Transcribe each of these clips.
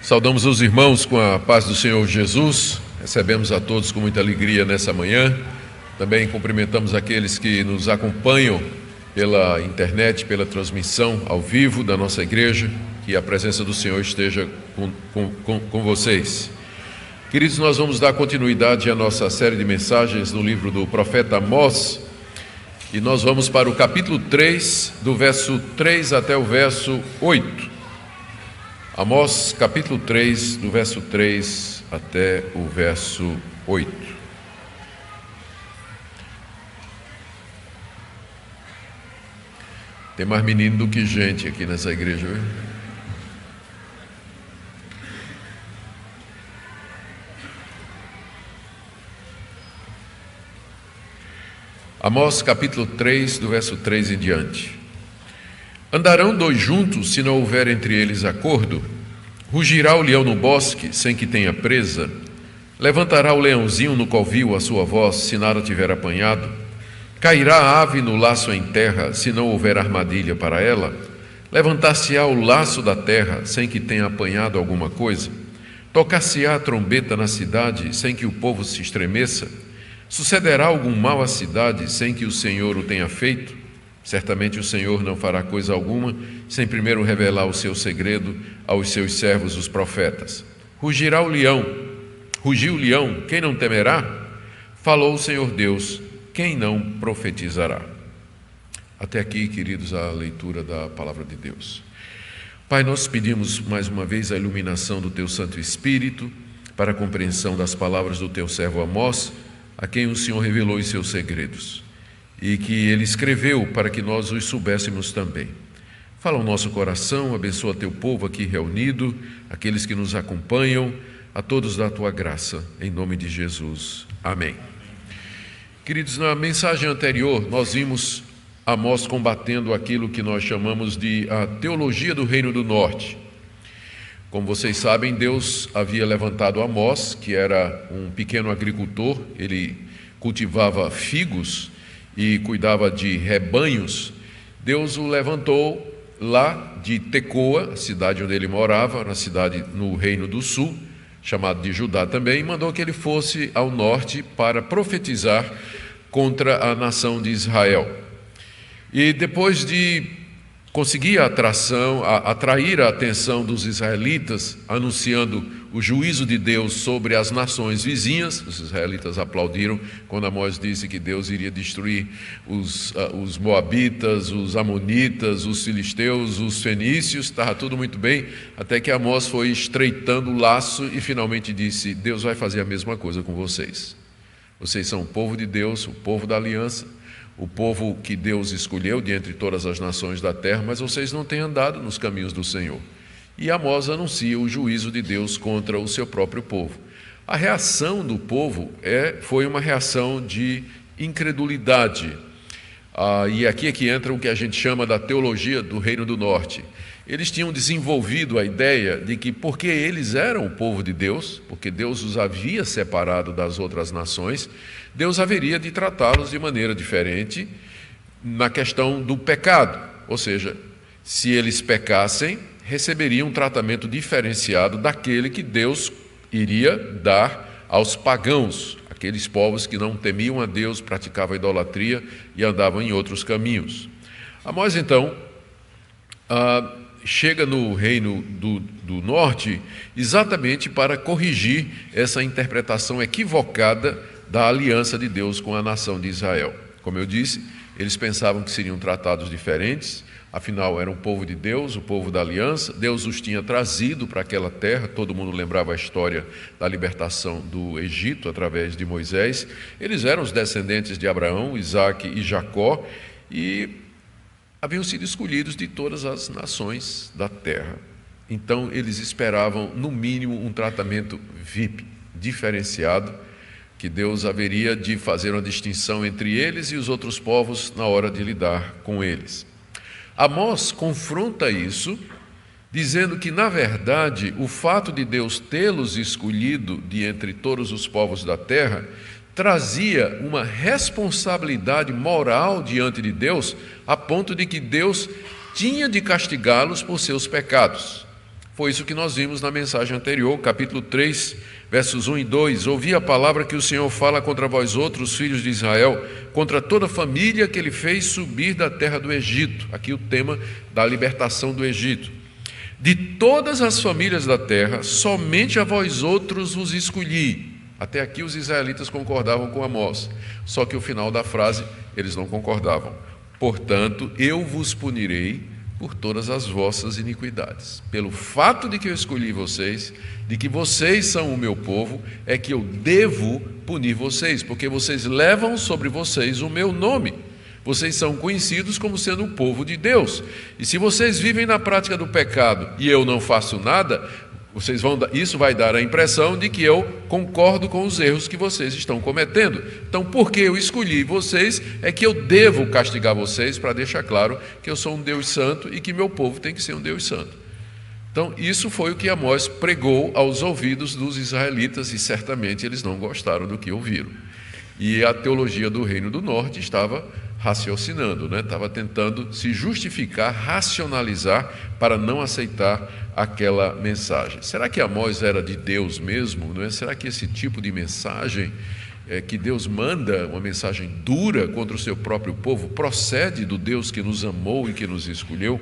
Saudamos os irmãos com a paz do Senhor Jesus, recebemos a todos com muita alegria nessa manhã. Também cumprimentamos aqueles que nos acompanham pela internet, pela transmissão ao vivo da nossa igreja, que a presença do Senhor esteja com vocês. Queridos, nós vamos dar continuidade à nossa série de mensagens no livro do profeta Amós, e nós vamos para o capítulo 3, do verso 3 até o verso 8. Amós, capítulo 3, do verso 3 até o verso 8. Tem mais menino do que gente aqui nessa igreja, viu? Amós, capítulo 3, do verso 3 em diante. Andarão dois juntos, se não houver entre eles acordo? Rugirá o leão no bosque, sem que tenha presa? Levantará o leãozinho no covil a sua voz, se nada tiver apanhado? Cairá a ave no laço em terra, se não houver armadilha para ela? Levantar-se-á o laço da terra, sem que tenha apanhado alguma coisa? Tocar-se-á a trombeta na cidade, sem que o povo se estremeça? Sucederá algum mal à cidade, sem que o Senhor o tenha feito? Certamente o Senhor não fará coisa alguma, sem primeiro revelar o seu segredo aos seus servos, os profetas. Rugiu o leão, quem não temerá? Falou o Senhor Deus, quem não profetizará? Até aqui, queridos, a leitura da palavra de Deus. Pai, nós pedimos mais uma vez a iluminação do Teu Santo Espírito para a compreensão das palavras do Teu servo Amós, a quem o Senhor revelou os seus segredos, e que ele escreveu para que nós os soubéssemos também. Fala o nosso coração, abençoa Teu povo aqui reunido, aqueles que nos acompanham, a todos da Tua graça, em nome de Jesus. Amém. Queridos, na mensagem anterior, nós vimos Amós combatendo aquilo que nós chamamos de a teologia do Reino do Norte. Como vocês sabem, Deus havia levantado Amós, que era um pequeno agricultor, ele cultivava figos e cuidava de rebanhos. Deus o levantou lá de Tecoa, a cidade onde ele morava, na cidade no Reino do Sul, chamado de Judá também, e mandou que ele fosse ao norte para profetizar contra a nação de Israel. E depois de conseguir atrair a atenção dos israelitas, anunciando o juízo de Deus sobre as nações vizinhas, os israelitas aplaudiram quando Amós disse que Deus iria destruir os moabitas, os amonitas, os filisteus, os fenícios, estava tudo muito bem, até que Amós foi estreitando o laço e finalmente disse: Deus vai fazer a mesma coisa com vocês. Vocês são o povo de Deus, o povo da aliança, o povo que Deus escolheu de entre todas as nações da terra, mas vocês não têm andado nos caminhos do Senhor. E Amós anuncia o juízo de Deus contra o seu próprio povo. A reação do povo foi uma reação de incredulidade. E aqui é que entra o que a gente chama da teologia do Reino do Norte. Eles tinham desenvolvido a ideia de que porque eles eram o povo de Deus, porque Deus os havia separado das outras nações, Deus haveria de tratá-los de maneira diferente na questão do pecado. Ou seja, se eles pecassem, receberiam um tratamento diferenciado daquele que Deus iria dar aos pagãos, aqueles povos que não temiam a Deus, praticavam idolatria e andavam em outros caminhos. Amós, então, chega no Reino do Norte exatamente para corrigir essa interpretação equivocada da aliança de Deus com a nação de Israel. Como eu disse, eles pensavam que seriam tratados diferentes, afinal eram o povo de Deus, o povo da aliança. Deus os tinha trazido para aquela terra, todo mundo lembrava a história da libertação do Egito através de Moisés. Eles eram os descendentes de Abraão, Isaque e Jacó, e haviam sido escolhidos de todas as nações da terra. Então eles esperavam, no mínimo, um tratamento VIP, diferenciado, que Deus haveria de fazer uma distinção entre eles e os outros povos na hora de lidar com eles. Amós confronta isso, dizendo que, na verdade, o fato de Deus tê-los escolhido de entre todos os povos da terra trazia uma responsabilidade moral diante de Deus, a ponto de que Deus tinha de castigá-los por seus pecados. Foi isso que nós vimos na mensagem anterior, capítulo 3, versos 1 e 2. Ouvi a palavra que o Senhor fala contra vós outros, filhos de Israel, contra toda a família que ele fez subir da terra do Egito. Aqui o tema da libertação do Egito. De todas as famílias da terra, somente a vós outros vos escolhi. Até aqui os israelitas concordavam com Amós, só que o final da frase eles não concordavam. Portanto, eu vos punirei por todas as vossas iniquidades. Pelo fato de que eu escolhi vocês, de que vocês são o meu povo, é que eu devo punir vocês, porque vocês levam sobre vocês o meu nome. Vocês são conhecidos como sendo o povo de Deus. E se vocês vivem na prática do pecado e eu não faço nada, isso vai dar a impressão de que eu concordo com os erros que vocês estão cometendo. Então, porque eu escolhi vocês, é que eu devo castigar vocês, para deixar claro que eu sou um Deus santo e que meu povo tem que ser um Deus santo. Então, isso foi o que Amós pregou aos ouvidos dos israelitas, e certamente eles não gostaram do que ouviram. E a teologia do Reino do Norte estava raciocinando, estava tentando se justificar, racionalizar para não aceitar aquela mensagem. Será que Amós era de Deus mesmo? Será que esse tipo de mensagem que Deus manda, uma mensagem dura contra o seu próprio povo, procede do Deus que nos amou e que nos escolheu?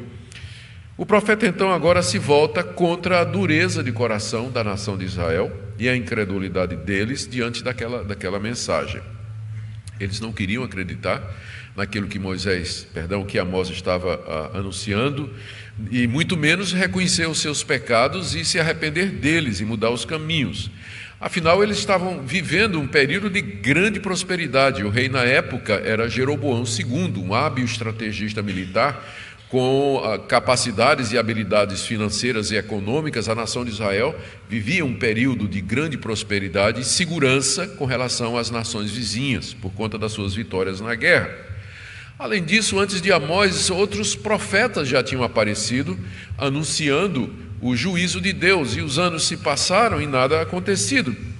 O profeta então agora se volta contra a dureza de coração da nação de Israel e a incredulidade deles diante daquela mensagem. Eles não queriam acreditar naquilo que Amós estava anunciando, e muito menos reconhecer os seus pecados e se arrepender deles e mudar os caminhos. Afinal, eles estavam vivendo um período de grande prosperidade. O rei na época era Jeroboão II, um hábil estrategista militar, com capacidades e habilidades financeiras e econômicas. A nação de Israel vivia um período de grande prosperidade e segurança com relação às nações vizinhas, por conta das suas vitórias na guerra. Além disso, antes de Amós, outros profetas já tinham aparecido, anunciando o juízo de Deus, e os anos se passaram e nada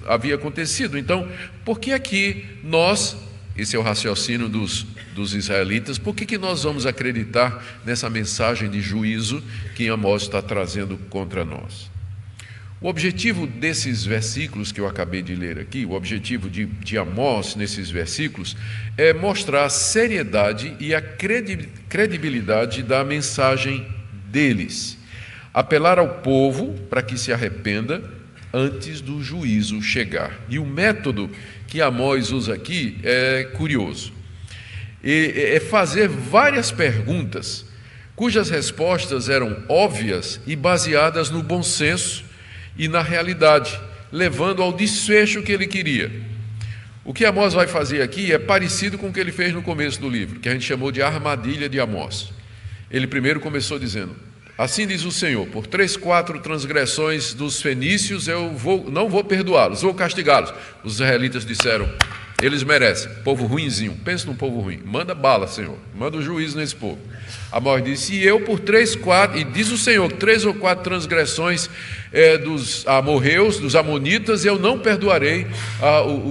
havia acontecido. Então, por que aqui esse é o raciocínio dos israelitas, por que nós vamos acreditar nessa mensagem de juízo que Amós está trazendo contra nós? O objetivo desses versículos que eu acabei de ler aqui, o objetivo de Amós nesses versículos, é mostrar a seriedade e a credibilidade da mensagem deles. Apelar ao povo para que se arrependa antes do juízo chegar. E o método que Amós usa aqui é curioso. É fazer várias perguntas, cujas respostas eram óbvias e baseadas no bom senso e na realidade, levando ao desfecho que ele queria. O que Amós vai fazer aqui é parecido com o que ele fez no começo do livro, que a gente chamou de armadilha de Amós. Ele primeiro começou dizendo: assim diz o Senhor, por 3, 4 transgressões dos fenícios eu não vou perdoá-los, vou castigá-los. Os israelitas disseram: eles merecem, povo ruinzinho, pensa num povo ruim, manda bala, Senhor, manda o juízo nesse povo. Amós disse: e eu por 3, 4, e diz o Senhor, 3 ou 4 transgressões dos amorreus, dos amonitas, eu não perdoarei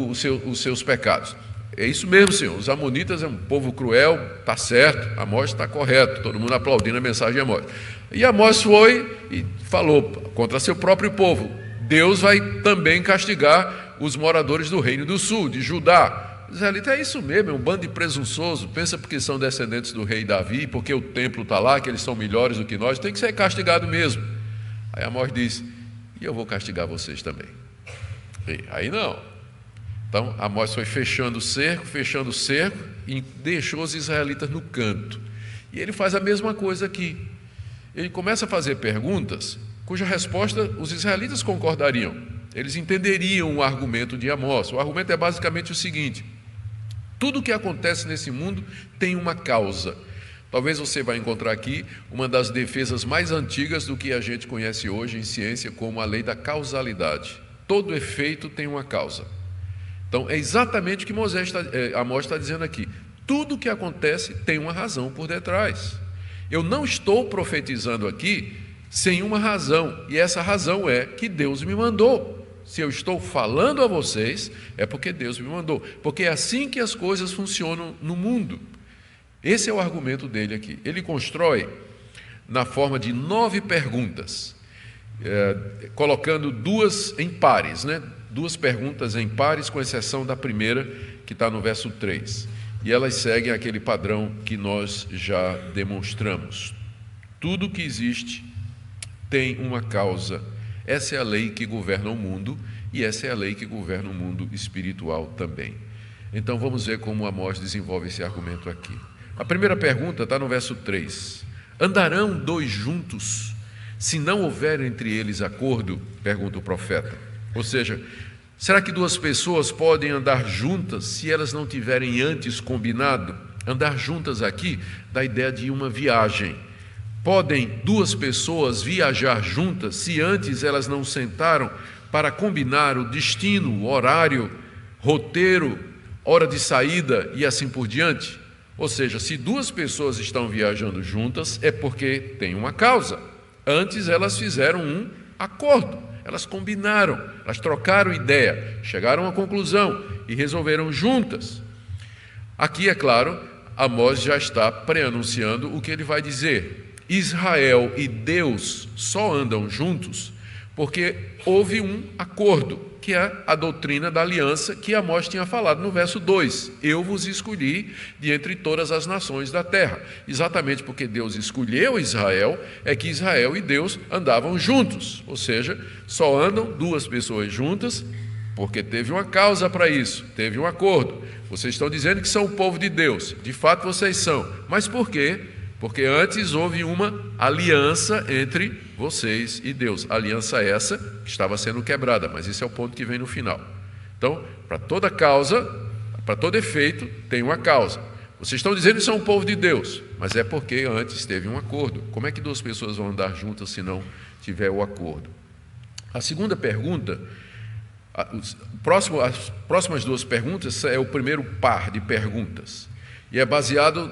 os seus pecados. É isso mesmo, Senhor, os amonitas é um povo cruel, está certo, Amós está correto, todo mundo aplaudindo a mensagem de Amós. E Amós foi e falou contra seu próprio povo: Deus vai também castigar os moradores do Reino do Sul, de Judá. Israelita, é isso mesmo, é um bando de presunçoso, pensa porque são descendentes do rei Davi, porque o templo está lá, que eles são melhores do que nós, tem que ser castigado mesmo. Aí Amós diz: e eu vou castigar vocês também. E aí não. Então Amós foi fechando o cerco e deixou os israelitas no canto. E ele faz a mesma coisa aqui. Ele começa a fazer perguntas cuja resposta os israelitas concordariam. Eles entenderiam o argumento de Amós. O argumento é basicamente o seguinte: tudo o que acontece nesse mundo tem uma causa. Talvez você vai encontrar aqui uma das defesas mais antigas do que a gente conhece hoje em ciência como a lei da causalidade. Todo efeito tem uma causa. Então, é exatamente o que Amós está dizendo aqui. Tudo o que acontece tem uma razão por detrás. Eu não estou profetizando aqui sem uma razão, e essa razão é que Deus me mandou. Se eu estou falando a vocês, é porque Deus me mandou, porque é assim que as coisas funcionam no mundo. Esse é o argumento dele aqui. Ele constrói na forma de 9 perguntas. colocando duas em pares, né? Duas perguntas em pares, com exceção da primeira, que está no verso 3. E elas seguem aquele padrão que nós já demonstramos. Tudo que existe tem uma causa. Essa é a lei que governa o mundo, e essa é a lei que governa o mundo espiritual também. Então vamos ver como Amós desenvolve esse argumento aqui. A primeira pergunta está no verso 3. Andarão dois juntos, se não houver entre eles acordo? Pergunta o profeta. Ou seja, será que duas pessoas podem andar juntas se elas não tiverem antes combinado? Andar juntas aqui dá a ideia de uma viagem. Podem duas pessoas viajar juntas se antes elas não sentaram para combinar o destino, o horário, roteiro, hora de saída e assim por diante? Ou seja, se duas pessoas estão viajando juntas, é porque tem uma causa. Antes elas fizeram um acordo, elas combinaram, elas trocaram ideia, chegaram a uma conclusão e resolveram juntas. Aqui, é claro, Amós já está pré-anunciando o que ele vai dizer. Israel e Deus só andam juntos porque houve um acordo, que é a doutrina da aliança que Amós tinha falado no verso 2. Eu vos escolhi de entre todas as nações da terra. Exatamente porque Deus escolheu Israel, é que Israel e Deus andavam juntos. Ou seja, só andam duas pessoas juntas porque teve uma causa para isso, teve um acordo. Vocês estão dizendo que são o povo de Deus. De fato vocês são. Mas por quê? Porque antes houve uma aliança entre vocês e Deus. Aliança essa que estava sendo quebrada, mas esse é o ponto que vem no final. Então, para toda causa, para todo efeito, tem uma causa. Vocês estão dizendo que são o povo de Deus, mas é porque antes teve um acordo. Como é que duas pessoas vão andar juntas se não tiver o acordo? A segunda pergunta, as próximas duas perguntas é o primeiro par de perguntas. E é baseado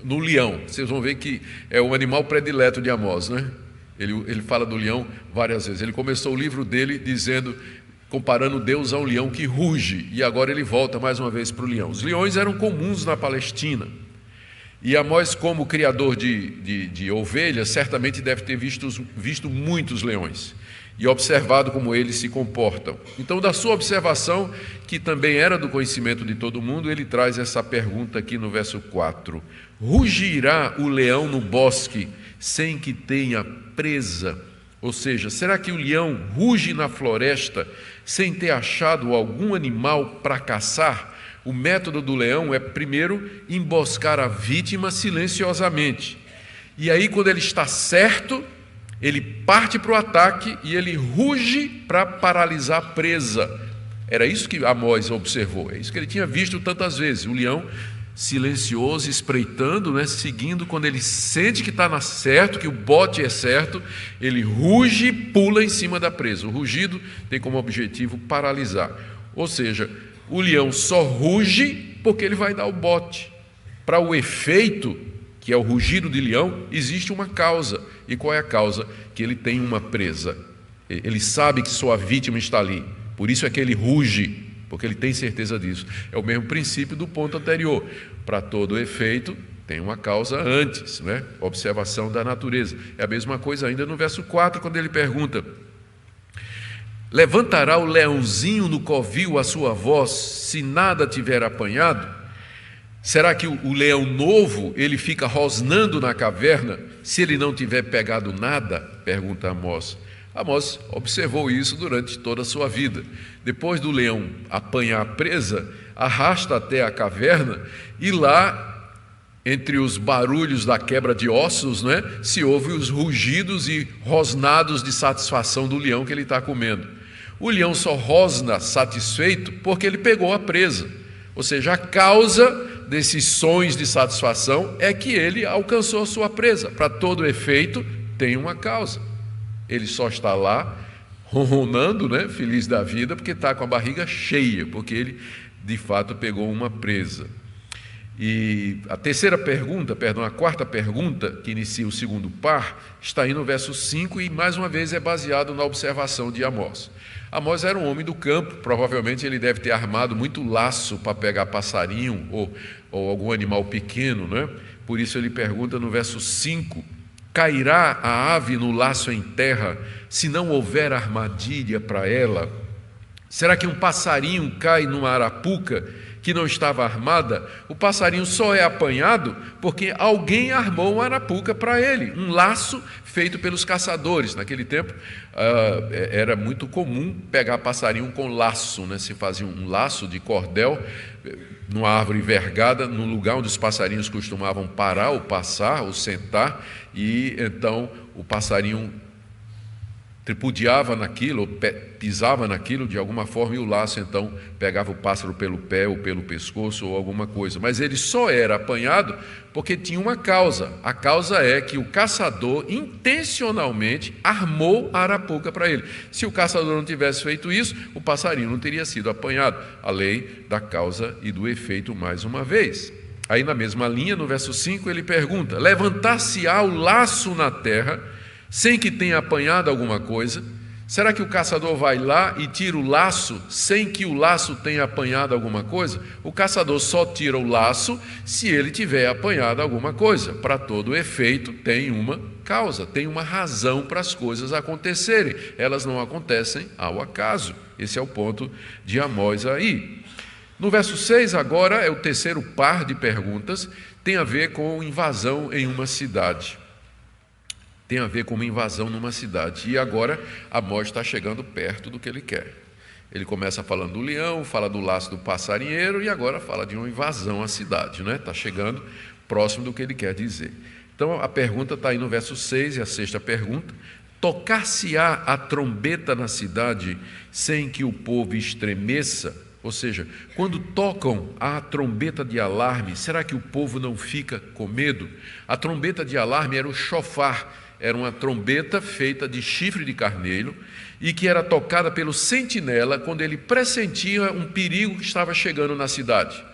no leão. Vocês vão ver que é o animal predileto de Amós, né? Ele fala do leão várias vezes. Ele começou o livro dele comparando Deus a um leão que ruge, e agora ele volta mais uma vez para o leão. Os leões eram comuns na Palestina, e Amós, como criador de ovelhas, certamente deve ter visto muitos leões e observado como eles se comportam. Então, da sua observação, que também era do conhecimento de todo mundo, ele traz essa pergunta aqui no verso 4. Rugirá o leão no bosque sem que tenha presa? Ou seja, será que o leão ruge na floresta sem ter achado algum animal para caçar? O método do leão é, primeiro, emboscar a vítima silenciosamente. E aí, quando ele está certo, ele parte para o ataque e ele ruge para paralisar a presa. Era isso que Amós observou, é isso que ele tinha visto tantas vezes. O leão silencioso, espreitando, né, seguindo. Quando ele sente que está certo, que o bote é certo, ele ruge e pula em cima da presa. O rugido tem como objetivo paralisar. Ou seja, o leão só ruge porque ele vai dar o bote. Para o efeito, que é o rugido de leão, existe uma causa. E qual é a causa? Que ele tem uma presa. Ele sabe que sua vítima está ali. Por isso é que ele ruge, porque ele tem certeza disso. É o mesmo princípio do ponto anterior. Para todo efeito, tem uma causa antes, né? Observação da natureza. É a mesma coisa ainda no verso 4, quando ele pergunta: levantará o leãozinho no covil a sua voz, se nada tiver apanhado? Será que o leão novo, ele fica rosnando na caverna, se ele não tiver pegado nada? Pergunta Amós. Amós observou isso durante toda a sua vida. Depois do leão apanhar a presa, arrasta até a caverna, e lá, entre os barulhos da quebra de ossos, né, se ouve os rugidos e rosnados de satisfação do leão que ele está comendo. O leão só rosna satisfeito porque ele pegou a presa. Ou seja, a causa desses sons de satisfação é que ele alcançou a sua presa. Para todo efeito, tem uma causa. Ele só está lá ronronando, né, feliz da vida, porque está com a barriga cheia, porque ele de fato pegou uma presa. E a quarta pergunta, que inicia o segundo par, está aí no verso 5 e mais uma vez é baseado na observação de Amós. Amós era um homem do campo, provavelmente ele deve ter armado muito laço para pegar passarinho ou algum animal pequeno, né? Por isso ele pergunta no verso 5, Cairá a ave no laço em terra, se não houver armadilha para ela? Será que um passarinho cai numa arapuca que não estava armada? O passarinho só é apanhado porque alguém armou uma arapuca para ele, um laço feito pelos caçadores. Naquele tempo era muito comum pegar passarinho com laço, né? Se fazia um laço de cordel numa árvore vergada, no lugar onde os passarinhos costumavam parar ou passar ou sentar, e então o passarinho tripudiava naquilo, ou pisava naquilo de alguma forma, e o laço então pegava o pássaro pelo pé ou pelo pescoço ou alguma coisa. Mas ele só era apanhado porque tinha uma causa. A causa é que o caçador intencionalmente armou a arapuca para ele. Se o caçador não tivesse feito isso, o passarinho não teria sido apanhado. A lei da causa e do efeito mais uma vez. Aí na mesma linha, no verso 5, ele pergunta: levantar-se-á o laço na terra sem que tenha apanhado alguma coisa? Será que o caçador vai lá e tira o laço sem que o laço tenha apanhado alguma coisa? O caçador só tira o laço se ele tiver apanhado alguma coisa. Para todo efeito, tem uma causa, tem uma razão para as coisas acontecerem. Elas não acontecem ao acaso. Esse é o ponto de Amós aí. No verso 6, agora, é o terceiro par de perguntas, tem a ver com invasão em uma cidade. Tem a ver com uma invasão numa cidade. E agora Amós está chegando perto do que ele quer. Ele começa falando do leão, fala do laço do passarinheiro e agora fala de uma invasão à cidade, né? Está chegando próximo do que ele quer dizer. Então a pergunta está aí no verso 6, e a sexta pergunta: tocar-se-á a trombeta na cidade sem que o povo estremeça? Ou seja, quando tocam a trombeta de alarme, será que o povo não fica com medo? A trombeta de alarme era o chofar. Era uma trombeta feita de chifre de carneiro e que era tocada pelo sentinela quando ele pressentia um perigo que estava chegando na cidade.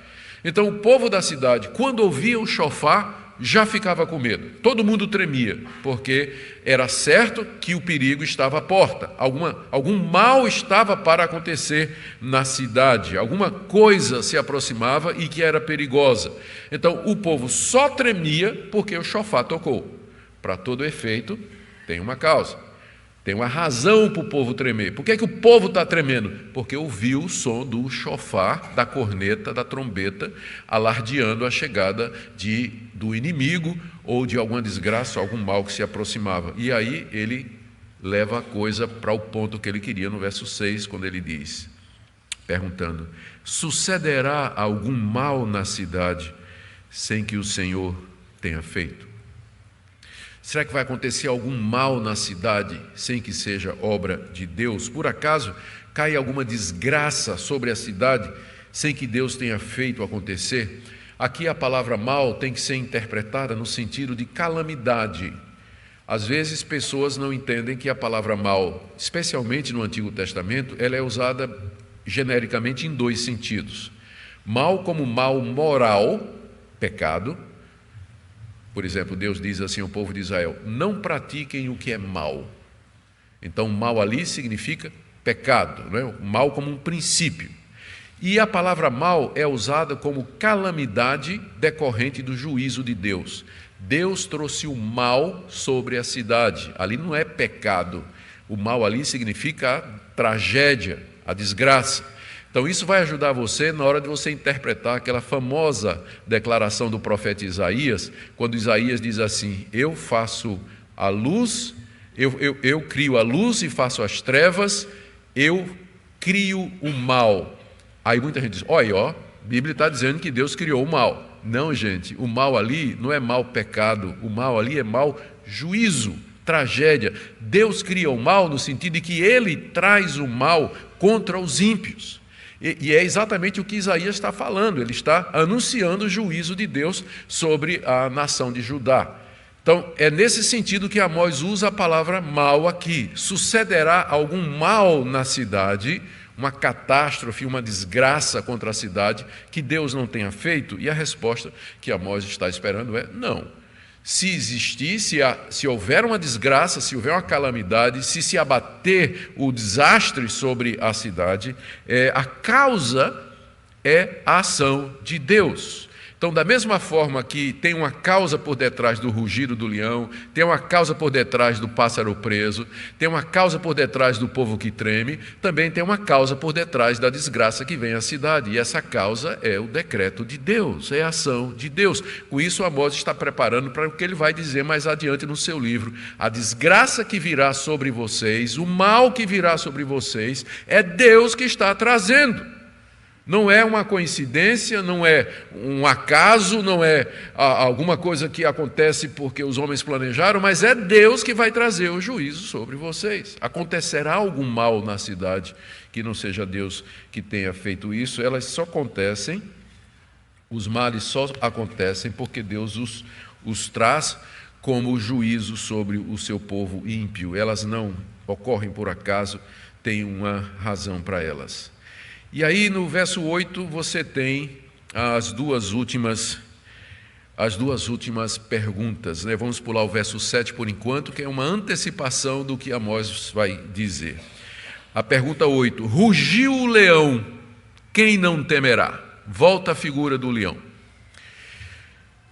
Então o povo da cidade, quando ouvia o chofar, já ficava com medo. Todo mundo tremia, porque era certo que o perigo estava à porta. Algum mal estava para acontecer na cidade. Alguma coisa se aproximava e que era perigosa. Então o povo só tremia porque o chofar tocou. Para todo efeito, tem uma causa, tem uma razão para o povo tremer. Por que o povo está tremendo? Porque ouviu o som do chofar, da corneta, da trombeta, alardeando a chegada do inimigo ou de alguma desgraça, algum mal que se aproximava. E aí ele leva a coisa para o ponto que ele queria no verso 6, quando ele diz, perguntando: sucederá algum mal na cidade sem que o Senhor tenha feito? Será que vai acontecer algum mal na cidade sem que seja obra de Deus? Por acaso cai alguma desgraça sobre a cidade sem que Deus tenha feito acontecer? Aqui a palavra mal tem que ser interpretada no sentido de calamidade. Às vezes pessoas não entendem que a palavra mal, especialmente no Antigo Testamento, ela é usada genericamente em dois sentidos. Mal como mal moral, pecado. Por exemplo, Deus diz assim ao povo de Israel: não pratiquem o que é mal. Então, mal ali significa pecado, não é? O mal como um princípio. E a palavra mal é usada como calamidade decorrente do juízo de Deus. Deus trouxe o mal sobre a cidade. Ali não é pecado. O mal ali significa a tragédia, a desgraça. Então isso vai ajudar você na hora de você interpretar aquela famosa declaração do profeta Isaías, quando Isaías diz assim: eu faço a luz, eu crio a luz e faço as trevas, eu crio o mal. Aí muita gente diz: olha, a Bíblia está dizendo que Deus criou o mal. Não, gente, o mal ali não é mal pecado, o mal ali é mal juízo, tragédia. Deus cria o mal no sentido de que Ele traz o mal contra os ímpios. E é exatamente o que Isaías está falando, ele está anunciando o juízo de Deus sobre a nação de Judá. Então, é nesse sentido que Amós usa a palavra mal aqui. Sucederá algum mal na cidade, uma catástrofe, uma desgraça contra a cidade que Deus não tenha feito? E a resposta que Amós está esperando é não. Se existir, se houver uma desgraça, se houver uma calamidade, se abater o desastre sobre a cidade, a causa é a ação de Deus. Então, Então, da mesma forma que tem uma causa por detrás do rugido do leão, tem uma causa por detrás do pássaro preso, tem uma causa por detrás do povo que treme, também tem uma causa por detrás da desgraça que vem à cidade. E essa causa é o decreto de Deus, é a ação de Deus. Com isso, Amós está preparando para o que ele vai dizer mais adiante no seu livro. A desgraça que virá sobre vocês, o mal que virá sobre vocês, é Deus que está trazendo. Não é uma coincidência, não é um acaso, não é alguma coisa que acontece porque os homens planejaram, mas é Deus que vai trazer o juízo sobre vocês. Acontecerá algum mal na cidade que não seja Deus que tenha feito isso, elas só acontecem, os males só acontecem porque Deus os traz como juízo sobre o seu povo ímpio. Elas não ocorrem por acaso, tem uma razão para elas. E aí no verso 8 você tem as duas últimas perguntas, né? Vamos pular o verso 7 por enquanto, que é uma antecipação do que Amós vai dizer. A pergunta 8, rugiu o leão, quem não temerá? Volta a figura do leão.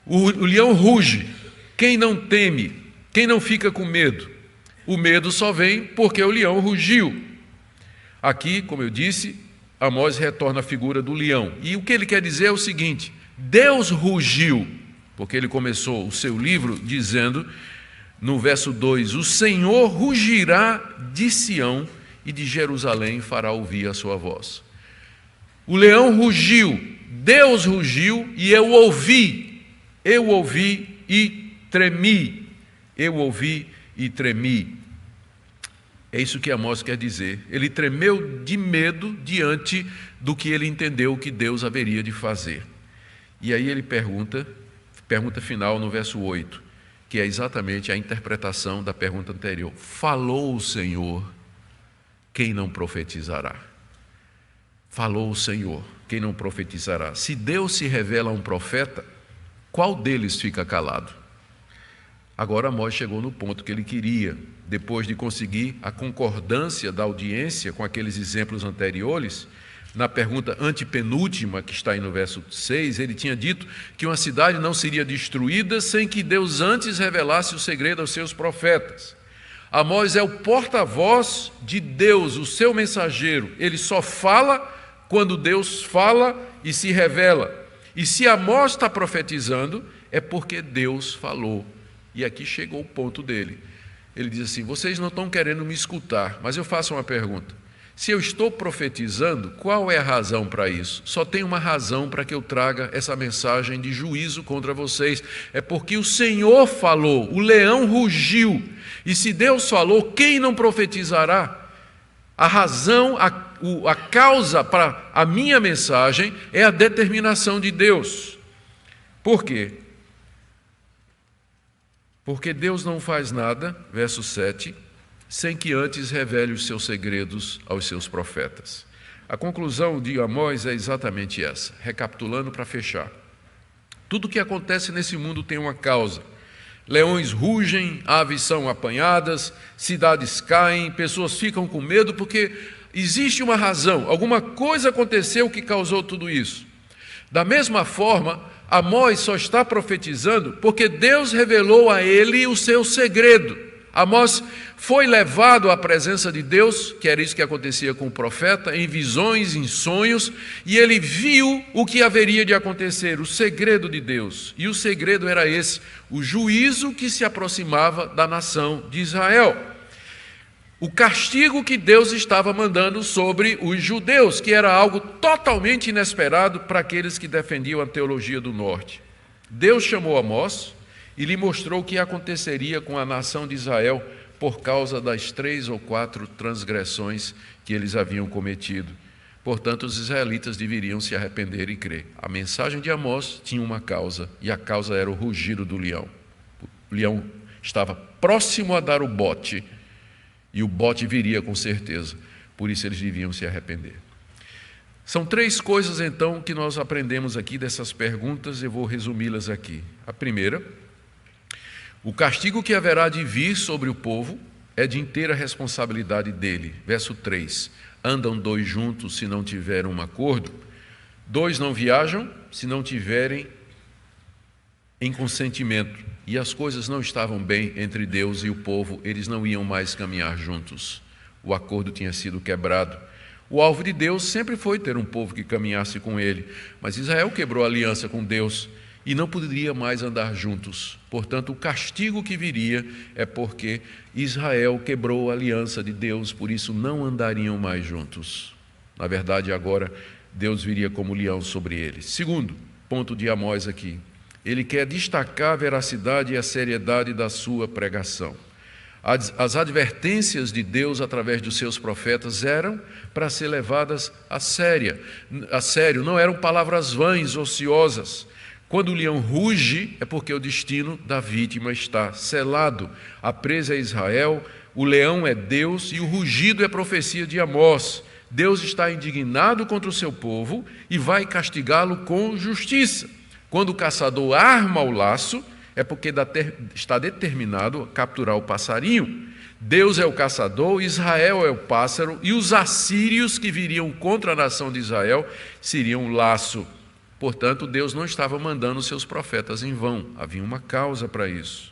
O leão ruge, quem não teme? Quem não fica com medo? O medo só vem porque o leão rugiu. Aqui, como eu disse, Amós retorna à figura do leão. E o que ele quer dizer é o seguinte: Deus rugiu, porque ele começou o seu livro dizendo, no verso 2, o Senhor rugirá de Sião e de Jerusalém fará ouvir a sua voz. O leão rugiu, Deus rugiu e eu ouvi e tremi. Eu ouvi e tremi. É isso que Amós quer dizer. Ele tremeu de medo diante do que ele entendeu que Deus haveria de fazer. E aí ele pergunta final no verso 8, que é exatamente a interpretação da pergunta anterior. Falou o Senhor, quem não profetizará? Falou o Senhor, quem não profetizará? Se Deus se revela a um profeta, qual deles fica calado? Agora Amós chegou no ponto que ele queria, depois de conseguir a concordância da audiência com aqueles exemplos anteriores. Na pergunta antepenúltima, que está aí no verso 6, ele tinha dito que uma cidade não seria destruída sem que Deus antes revelasse o segredo aos seus profetas. Amós é o porta-voz de Deus, o seu mensageiro. Ele só fala quando Deus fala e se revela. E se Amós está profetizando, é porque Deus falou. E aqui chegou o ponto dele. Ele diz assim: vocês não estão querendo me escutar, mas eu faço uma pergunta. Se eu estou profetizando, qual é a razão para isso? Só tem uma razão para que eu traga essa mensagem de juízo contra vocês. É porque o Senhor falou, o leão rugiu. E se Deus falou, quem não profetizará? A razão, a causa para a minha mensagem é a determinação de Deus. Por quê? Porque Deus não faz nada, verso 7, sem que antes revele os seus segredos aos seus profetas. A conclusão de Amós é exatamente essa, recapitulando para fechar. Tudo o que acontece nesse mundo tem uma causa. Leões rugem, aves são apanhadas, cidades caem, pessoas ficam com medo porque existe uma razão, alguma coisa aconteceu que causou tudo isso. Da mesma forma, Amós só está profetizando porque Deus revelou a ele o seu segredo. Amós foi levado à presença de Deus, que era isso que acontecia com o profeta, em visões, em sonhos, e ele viu o que haveria de acontecer, o segredo de Deus. E o segredo era esse, o juízo que se aproximava da nação de Israel. O castigo que Deus estava mandando sobre os judeus, que era algo totalmente inesperado para aqueles que defendiam a teologia do norte. Deus chamou Amós e lhe mostrou o que aconteceria com a nação de Israel por causa das 3 ou 4 transgressões que eles haviam cometido. Portanto, os israelitas deveriam se arrepender e crer. A mensagem de Amós tinha uma causa, e a causa era o rugido do leão. O leão estava próximo a dar o bote, e o bote viria com certeza, por isso eles deviam se arrepender. São 3 coisas então que nós aprendemos aqui dessas perguntas, eu vou resumi-las aqui. A primeira, o castigo que haverá de vir sobre o povo é de inteira responsabilidade dele. Verso 3, andam 2 juntos se não tiverem um acordo, 2 não viajam se não tiverem em consentimento, e as coisas não estavam bem entre Deus e o povo, eles não iam mais caminhar juntos. O acordo tinha sido quebrado. O alvo de Deus sempre foi ter um povo que caminhasse com ele, mas Israel quebrou a aliança com Deus e não poderia mais andar juntos. Portanto, o castigo que viria é porque Israel quebrou a aliança de Deus, por isso não andariam mais juntos. Na verdade, agora, Deus viria como leão sobre eles. Segundo ponto de Amós aqui, ele quer destacar a veracidade e a seriedade da sua pregação. As advertências de Deus através dos seus profetas eram para ser levadas a sério, não eram palavras vãs, ociosas. Quando o leão ruge, é porque o destino da vítima está selado. A presa é Israel, o leão é Deus e o rugido é profecia de Amós. Deus está indignado contra o seu povo e vai castigá-lo com justiça. Quando o caçador arma o laço, é porque está determinado a capturar o passarinho. Deus é o caçador, Israel é o pássaro, e os assírios que viriam contra a nação de Israel seriam o laço. Portanto, Deus não estava mandando seus profetas em vão, havia uma causa para isso.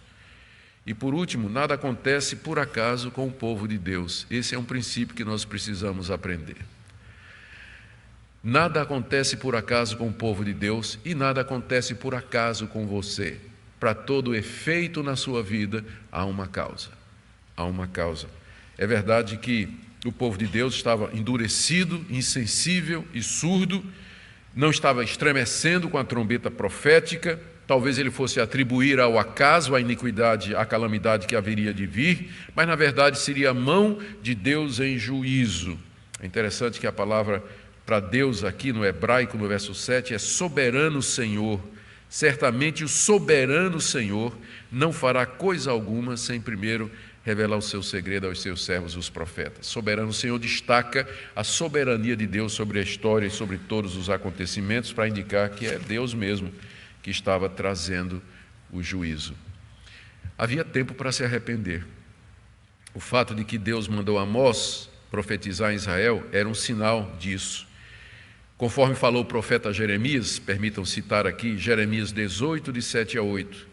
E por último, nada acontece por acaso com o povo de Deus. Esse é um princípio que nós precisamos aprender. Nada acontece por acaso com o povo de Deus e nada acontece por acaso com você. Para todo efeito na sua vida, há uma causa. Há uma causa. É verdade que o povo de Deus estava endurecido, insensível e surdo, não estava estremecendo com a trombeta profética, talvez ele fosse atribuir ao acaso a iniquidade, a calamidade que haveria de vir, mas na verdade seria a mão de Deus em juízo. É interessante que a palavra para Deus aqui no hebraico, no verso 7, é soberano Senhor. Certamente o soberano Senhor não fará coisa alguma sem primeiro revelar o seu segredo aos seus servos, os profetas. Soberano Senhor destaca a soberania de Deus sobre a história e sobre todos os acontecimentos para indicar que é Deus mesmo que estava trazendo o juízo. Havia tempo para se arrepender. O fato de que Deus mandou Amós profetizar em Israel era um sinal disso. Conforme falou o profeta Jeremias, permitam citar aqui, Jeremias 18, de 7 a 8.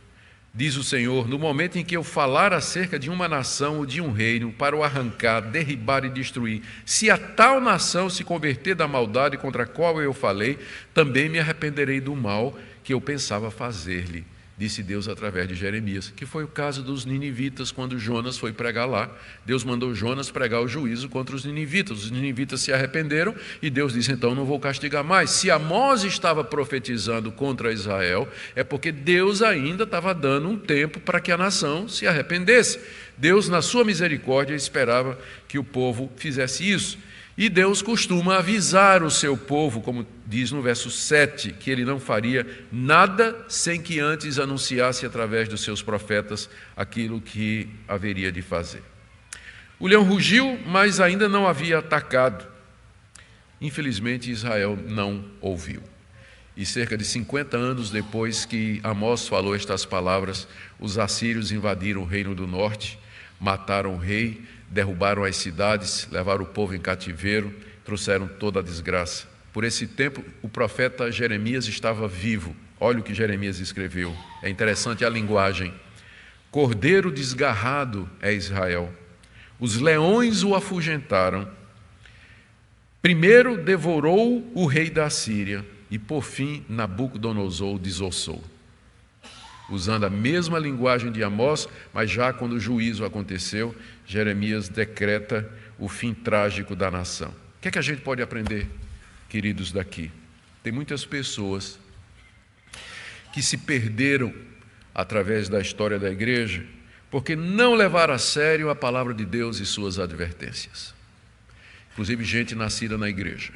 Diz o Senhor, no momento em que eu falar acerca de uma nação ou de um reino, para o arrancar, derribar e destruir, se a tal nação se converter da maldade contra a qual eu falei, também me arrependerei do mal que eu pensava fazer-lhe, disse Deus através de Jeremias, que foi o caso dos ninivitas, quando Jonas foi pregar lá. Deus mandou Jonas pregar o juízo contra os ninivitas se arrependeram, e Deus disse, então não vou castigar mais. Se Amós estava profetizando contra Israel, é porque Deus ainda estava dando um tempo para que a nação se arrependesse. Deus, na sua misericórdia, esperava que o povo fizesse isso. E Deus costuma avisar o seu povo, como diz no verso 7, que ele não faria nada sem que antes anunciasse através dos seus profetas aquilo que haveria de fazer. O leão rugiu, mas ainda não havia atacado. Infelizmente, Israel não ouviu. E cerca de 50 anos depois que Amós falou estas palavras, os assírios invadiram o reino do norte, mataram o rei, derrubaram as cidades, levaram o povo em cativeiro, trouxeram toda a desgraça. Por esse tempo, o profeta Jeremias estava vivo. Olha o que Jeremias escreveu. É interessante a linguagem. Cordeiro desgarrado é Israel. Os leões o afugentaram. Primeiro devorou o rei da Síria e, por fim, Nabucodonosor o desossou. Usando a mesma linguagem de Amós, mas já quando o juízo aconteceu, Jeremias decreta o fim trágico da nação. O que é que a gente pode aprender, queridos, daqui? Tem muitas pessoas que se perderam através da história da igreja porque não levaram a sério a palavra de Deus e suas advertências. Inclusive gente nascida na igreja.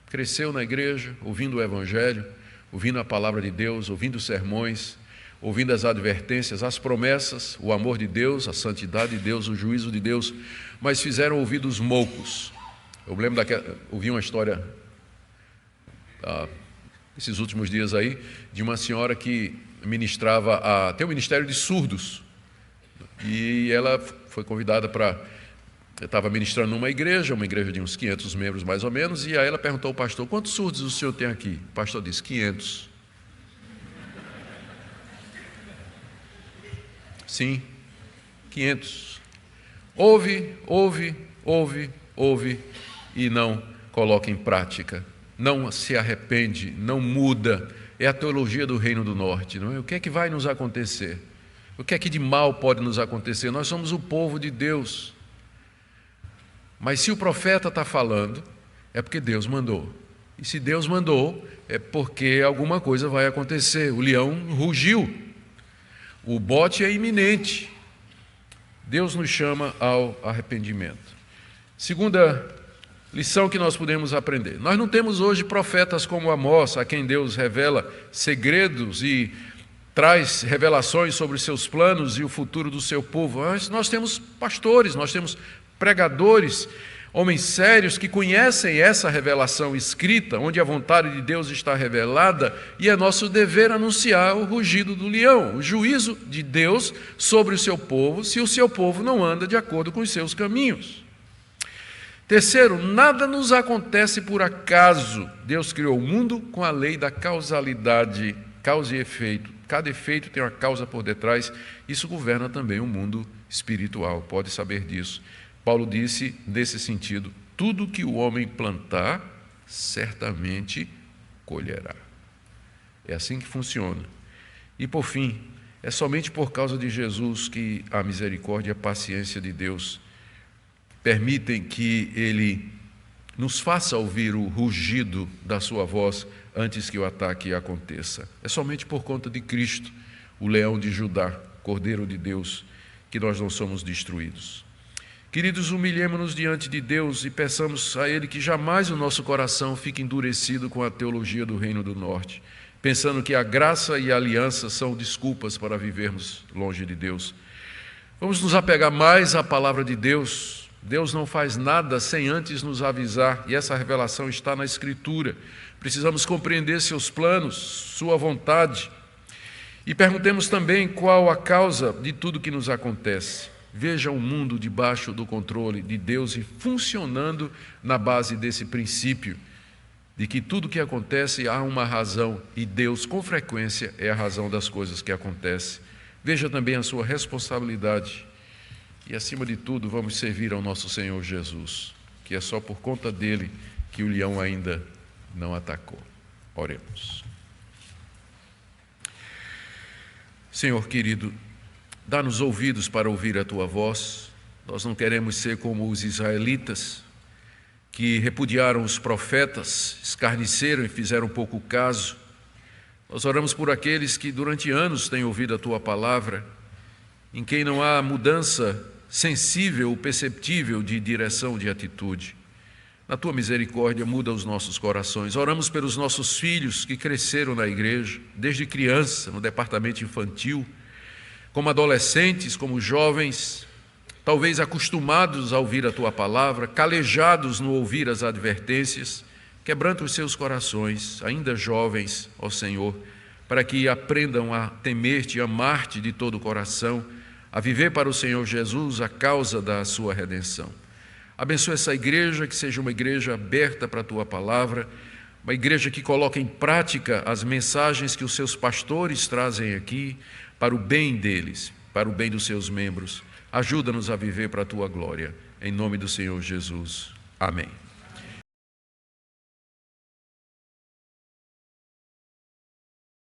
Cresceu na igreja, ouvindo o evangelho, ouvindo a palavra de Deus, ouvindo sermões, ouvindo as advertências, as promessas, o amor de Deus, a santidade de Deus, o juízo de Deus, mas fizeram ouvidos moucos. Eu lembro ouvi uma história esses últimos dias aí, de uma senhora que ministrava, tem um ministério de surdos, e ela foi convidada para, estava ministrando numa igreja de uns 500 membros mais ou menos, e aí ela perguntou ao pastor, quantos surdos o senhor tem aqui? O pastor disse, 500. Sim, 500. Ouve e não coloca em prática. Não se arrepende, não muda. É a teologia do Reino do Norte, não é? O que é que vai nos acontecer? O que é que de mal pode nos acontecer? Nós somos o povo de Deus. Mas se o profeta está falando, é porque Deus mandou. E se Deus mandou, é porque alguma coisa vai acontecer. O leão rugiu. O bote é iminente. Deus nos chama ao arrependimento. Segunda lição que nós podemos aprender. Nós não temos hoje profetas como Amós, a quem Deus revela segredos e traz revelações sobre os seus planos e o futuro do seu povo. Nós temos pastores, nós temos pregadores, homens sérios que conhecem essa revelação escrita, onde a vontade de Deus está revelada, e é nosso dever anunciar o rugido do leão, o juízo de Deus sobre o seu povo, se o seu povo não anda de acordo com os seus caminhos. Terceiro, nada nos acontece por acaso. Deus criou o mundo com a lei da causalidade, causa e efeito. Cada efeito tem uma causa por detrás. Isso governa também o mundo espiritual, pode saber disso. Paulo disse, nesse sentido, tudo que o homem plantar, certamente colherá. É assim que funciona. E por fim, é somente por causa de Jesus que a misericórdia e a paciência de Deus permitem que Ele nos faça ouvir o rugido da sua voz antes que o ataque aconteça. É somente por conta de Cristo, o leão de Judá, Cordeiro de Deus, que nós não somos destruídos. Queridos, humilhemo-nos diante de Deus e peçamos a Ele que jamais o nosso coração fique endurecido com a teologia do Reino do Norte, pensando que a graça e a aliança são desculpas para vivermos longe de Deus. Vamos nos apegar mais à palavra de Deus. Deus não faz nada sem antes nos avisar, e essa revelação está na Escritura. Precisamos compreender seus planos, sua vontade, e perguntemos também qual a causa de tudo que nos acontece. Veja o mundo debaixo do controle de Deus e funcionando na base desse princípio, de que tudo que acontece há uma razão, e Deus, com frequência, é a razão das coisas que acontecem. Veja também a sua responsabilidade. E, acima de tudo, vamos servir ao nosso Senhor Jesus, que é só por conta dele que o leão ainda não atacou. Oremos. Senhor querido, dá-nos ouvidos para ouvir a Tua voz. Nós não queremos ser como os israelitas, que repudiaram os profetas, escarneceram e fizeram pouco caso. Nós oramos por aqueles que durante anos têm ouvido a Tua palavra, em quem não há mudança sensível ou perceptível de direção, de atitude. Na Tua misericórdia, muda os nossos corações. Oramos pelos nossos filhos que cresceram na igreja, desde criança, no departamento infantil, como adolescentes, como jovens, talvez acostumados a ouvir a Tua palavra, calejados no ouvir as advertências. Quebranta os seus corações, ainda jovens, ó Senhor, para que aprendam a temer-Te e amar-Te de todo o coração, a viver para o Senhor Jesus a causa da sua redenção. Abençoa essa igreja, que seja uma igreja aberta para a Tua palavra, uma igreja que coloque em prática as mensagens que os seus pastores trazem aqui, para o bem deles, para o bem dos seus membros. Ajuda-nos a viver para a Tua glória. Em nome do Senhor Jesus. Amém.